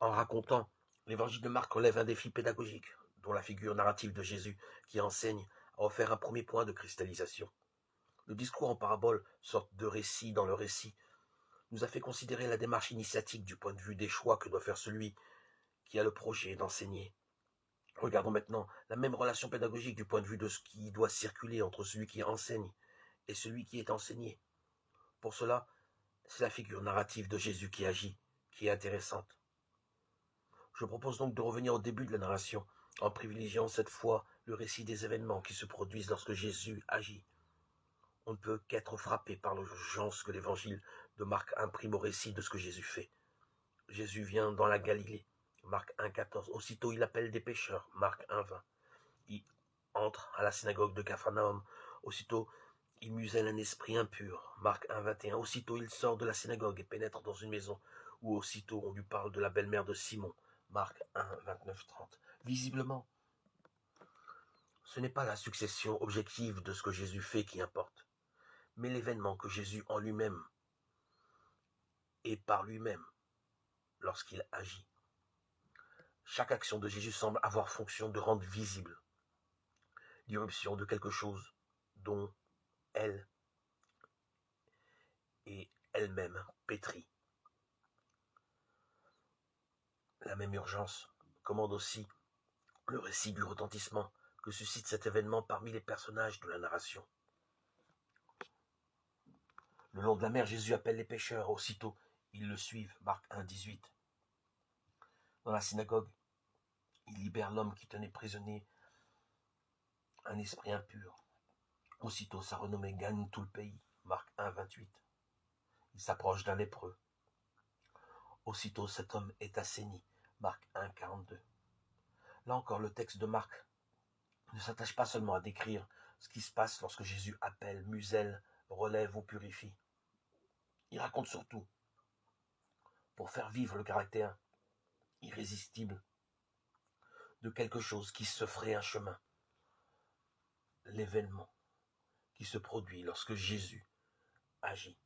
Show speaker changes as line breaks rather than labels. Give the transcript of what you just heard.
En racontant, l'évangile de Marc relève un défi pédagogique, dont la figure narrative de Jésus qui enseigne a offert un premier point de cristallisation. Le discours en parabole, sorte de récit dans le récit, nous a fait considérer la démarche initiatique du point de vue des choix que doit faire celui qui a le projet d'enseigner. Regardons maintenant la même relation pédagogique du point de vue de ce qui doit circuler entre celui qui enseigne et celui qui est enseigné. Pour cela, c'est la figure narrative de Jésus qui agit, qui est intéressante. Je propose donc de revenir au début de la narration, en privilégiant cette fois le récit des événements qui se produisent lorsque Jésus agit. On ne peut qu'être frappé par l'urgence que l'évangile de Marc imprime au récit de ce que Jésus fait. Jésus vient dans la Galilée, Marc 1,14. Aussitôt il appelle des pécheurs, Marc 1,20. Il entre à la synagogue de Capharnaüm. Aussitôt il muselle un esprit impur, Marc 1,21. Aussitôt il sort de la synagogue et pénètre dans une maison, où aussitôt on lui parle de la belle-mère de Simon, Marc 1,29-30. Visiblement, ce n'est pas la succession objective de ce que Jésus fait qui importe, mais l'événement que Jésus en lui-même et par lui-même lorsqu'il agit. Chaque action de Jésus semble avoir fonction de rendre visible l'irruption de quelque chose dont elle est elle-même pétrie. La même urgence commande aussi le récit du retentissement que suscite cet événement parmi les personnages de la narration. Le long de la mer, Jésus appelle les pécheurs. Aussitôt, ils le suivent. Marc 1,18. Dans la synagogue, il libère l'homme qui tenait prisonnier un esprit impur. Aussitôt, sa renommée gagne tout le pays. Marc 1,28. Il s'approche d'un lépreux. Aussitôt, cet homme est assaini. Marc 1,42. Là encore, le texte de Marc ne s'attache pas seulement à décrire ce qui se passe lorsque Jésus appelle, muselle, relève ou purifie. Il raconte surtout, pour faire vivre le caractère irrésistible de quelque chose qui se ferait un chemin, l'événement qui se produit lorsque Jésus agit.